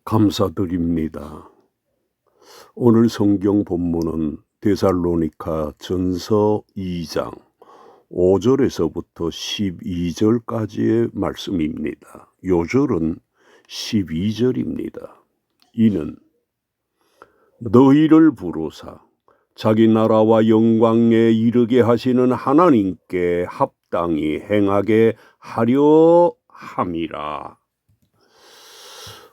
감사드립니다. 오늘 성경 본문은 데살로니가 전서 2장 5절에서부터 12절까지의 말씀입니다. 요절은 12절입니다. 이는 너희를 부르사 자기 나라와 영광에 이르게 하시는 하나님께 합당히 행하게 하려 함이라.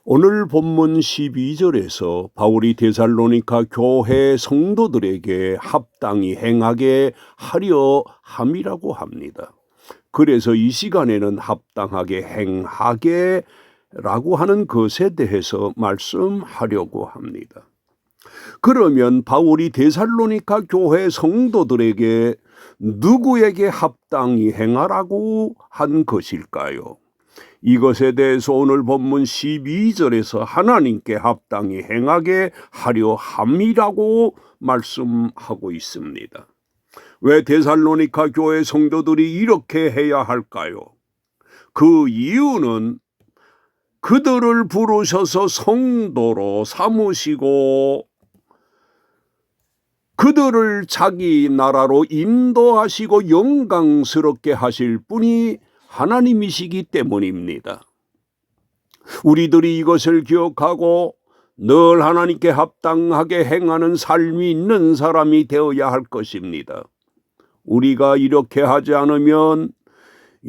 오늘 본문 12절에서 바울이 데살로니가 교회 성도들에게 합당히 행하게 하려 함이라고 합니다. 그래서 이 시간에는 합당하게 행하게 라고 하는 것에 대해서 말씀하려고 합니다. 그러면 바울이 데살로니가 교회 성도들에게 누구에게 합당히 행하라고 한 것일까요? 이것에 대해서 오늘 본문 12절에서 하나님께 합당히 행하게 하려 함이라고 말씀하고 있습니다. 왜 데살로니가 교회 성도들이 이렇게 해야 할까요? 그 이유는 그들을 부르셔서 성도로 삼으시고 그들을 자기 나라로 인도하시고 영광스럽게 하실 분이 하나님이시기 때문입니다. 우리들이 이것을 기억하고 늘 하나님께 합당하게 행하는 삶이 있는 사람이 되어야 할 것입니다. 우리가 이렇게 하지 않으면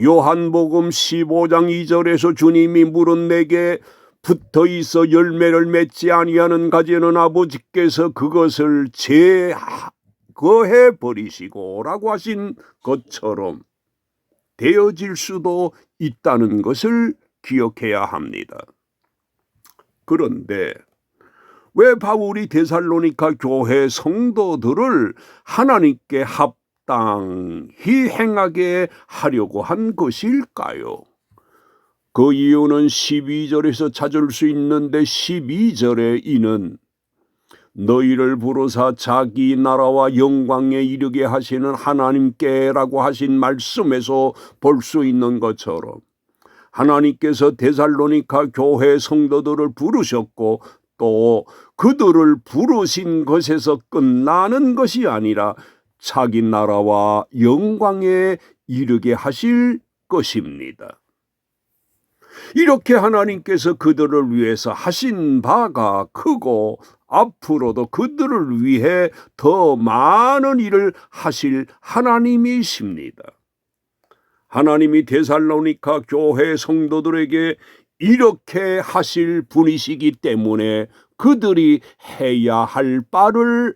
요한복음 15장 2절에서 주님이 물은 내게 붙어 있어 열매를 맺지 아니하는 가지는 아버지께서 그것을 제거해 버리시고 라고 하신 것처럼 되어질 수도 있다는 것을 기억해야 합니다. 그런데 왜 바울이 데살로니가 교회 성도들을 하나님께 합당히 행하게 하려고 한 것일까요? 그 이유는 12절에서 찾을 수 있는데 12절에 이는 너희를 부르사 자기 나라와 영광에 이르게 하시는 하나님께라고 하신 말씀에서 볼 수 있는 것처럼 하나님께서 데살로니가 교회 성도들을 부르셨고 또 그들을 부르신 것에서 끝나는 것이 아니라 자기 나라와 영광에 이르게 하실 것입니다. 이렇게 하나님께서 그들을 위해서 하신 바가 크고 앞으로도 그들을 위해 더 많은 일을 하실 하나님이십니다. 하나님이 데살로니가 교회 성도들에게 이렇게 하실 분이시기 때문에 그들이 해야 할 바를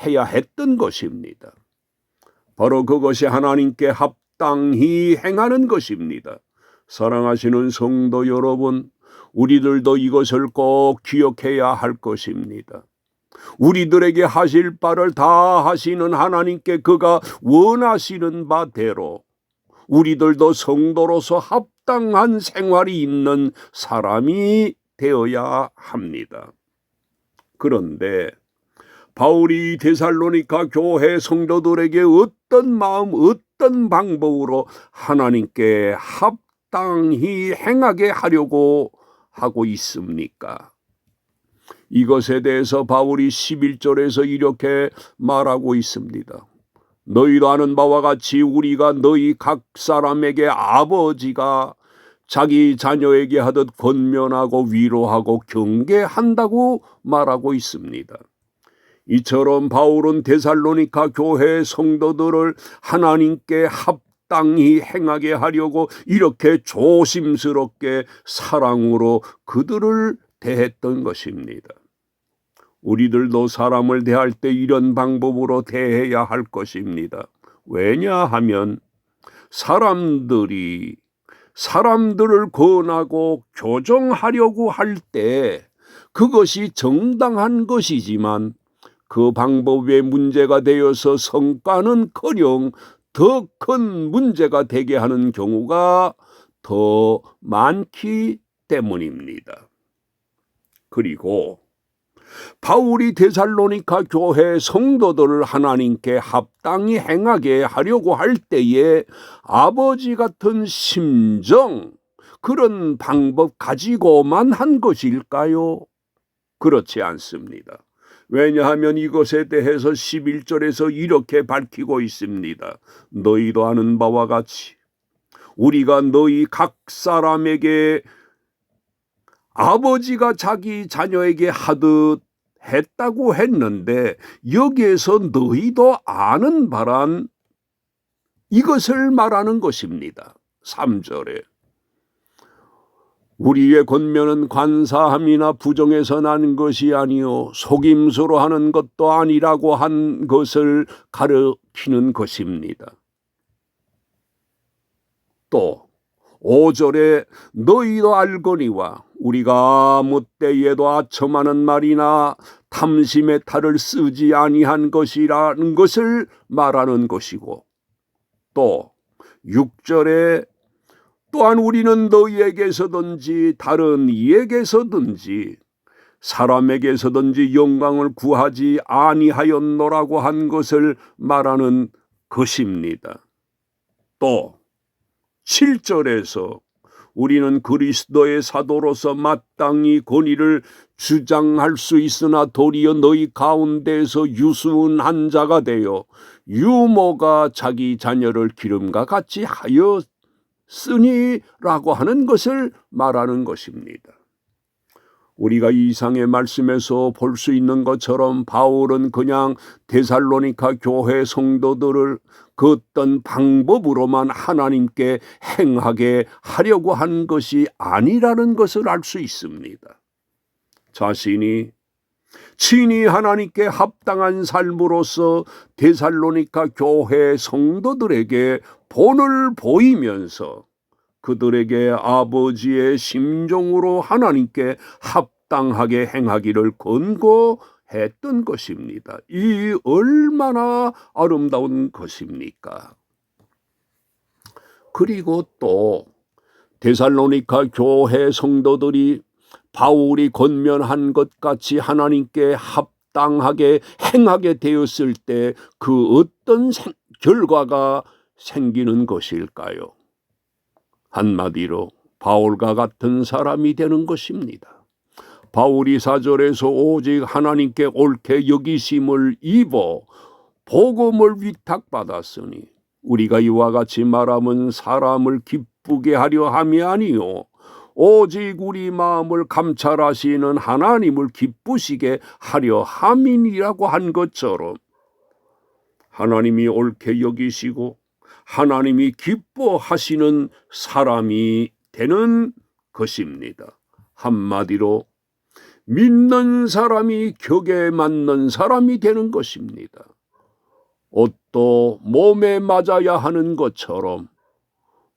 해야 했던 것입니다. 바로 그것이 하나님께 합당히 행하는 것입니다. 사랑하시는 성도 여러분, 우리들도 이것을 꼭 기억해야 할 것입니다. 우리들에게 하실 바를 다 하시는 하나님께 그가 원하시는 바대로 우리들도 성도로서 합당한 생활이 있는 사람이 되어야 합니다. 그런데 바울이 데살로니가 교회 성도들에게 어떤 마음, 어떤 방법으로 하나님께 합당히 행하게 하려고 하고 있습니까? 이것에 대해서 바울이 11절에서 이렇게 말하고 있습니다. 너희도 아는 바와 같이 우리가 너희 각 사람에게 아버지가 자기 자녀에게 하듯 권면하고 위로하고 경계한다고 말하고 있습니다. 이처럼 바울은 데살로니가 교회 성도들을 하나님께 합당히 행하게 하려고 이렇게 조심스럽게 사랑으로 그들을 대했던 것입니다. 우리들도 사람을 대할 때 이런 방법으로 대해야 할 것입니다. 왜냐하면 사람들이 사람들을 권하고 교정하려고 할 때 그것이 정당한 것이지만 그 방법에 문제가 되어서 성과는커녕 더 큰 문제가 되게 하는 경우가 더 많기 때문입니다. 그리고 바울이 데살로니가 교회 성도들을 하나님께 합당히 행하게 하려고 할 때에 아버지 같은 심정, 그런 방법 가지고만 한 것일까요? 그렇지 않습니다. 왜냐하면 이것에 대해서 11절에서 이렇게 밝히고 있습니다. 너희도 아는 바와 같이 우리가 너희 각 사람에게 아버지가 자기 자녀에게 하듯 했다고 했는데, 여기에서 너희도 아는 바란 이것을 말하는 것입니다. 3절에 우리의 권면은 관사함이나 부정에서 난 것이 아니요 속임수로 하는 것도 아니라고 한 것을 가르치는 것입니다. 또 5절에 너희도 알거니와 우리가 아무 때에도 아첨하는 말이나 탐심의 탈을 쓰지 아니한 것이라는 것을 말하는 것이고, 또 6절에 또한 우리는 너희에게서든지 다른 이에게서든지 사람에게서든지 영광을 구하지 아니하였노라고 한 것을 말하는 것입니다. 또 7절에서 우리는 그리스도의 사도로서 마땅히 권위를 주장할 수 있으나 도리어 너희 가운데에서 유순한 자가 되어 유모가 자기 자녀를 기름과 같이 하였으니라고 하는 것을 말하는 것입니다. 우리가 이상의 말씀에서 볼 수 있는 것처럼 바울은 그냥 데살로니가 교회 성도들을 그 어떤 방법으로만 하나님께 행하게 하려고 한 것이 아니라는 것을 알 수 있습니다. 자신이 친히 하나님께 합당한 삶으로서 데살로니가 교회 성도들에게 본을 보이면서 그들에게 아버지의 심정으로 하나님께 합당하게 행하기를 권고했던 것입니다. 이 얼마나 아름다운 것입니까? 그리고 또 데살로니가 교회 성도들이 바울이 권면한 것 같이 하나님께 합당하게 행하게 되었을 때 그 어떤 결과가 생기는 것일까요? 한마디로 바울과 같은 사람이 되는 것입니다. 바울이 4절에서 오직 하나님께 옳게 여기심을 입어 복음을 위탁받았으니 우리가 이와 같이 말하면 사람을 기쁘게 하려 함이 아니요 오직 우리 마음을 감찰하시는 하나님을 기쁘시게 하려 함이니라고 한 것처럼 하나님이 옳게 여기시고 하나님이 기뻐하시는 사람이 되는 것입니다. 한마디로 믿는 사람이 격에 맞는 사람이 되는 것입니다. 옷도 몸에 맞아야 하는 것처럼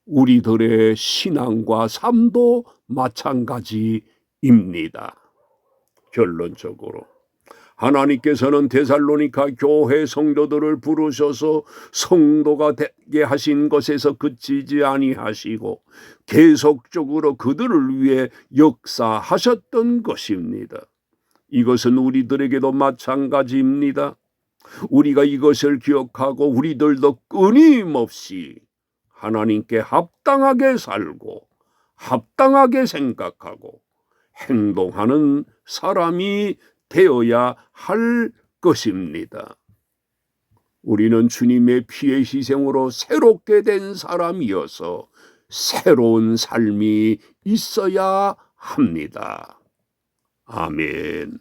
우리들의 신앙과 삶도 마찬가지입니다. 결론적으로 하나님께서는 데살로니가 교회 성도들을 부르셔서 성도가 되게 하신 것에서 그치지 아니하시고 계속적으로 그들을 위해 역사하셨던 것입니다. 이것은 우리들에게도 마찬가지입니다. 우리가 이것을 기억하고 우리들도 끊임없이 하나님께 합당하게 살고 합당하게 생각하고 행동하는 사람이 되어야 할 것입니다. 우리는 주님의 피의 희생으로 새롭게 된 사람이어서 새로운 삶이 있어야 합니다. 아멘.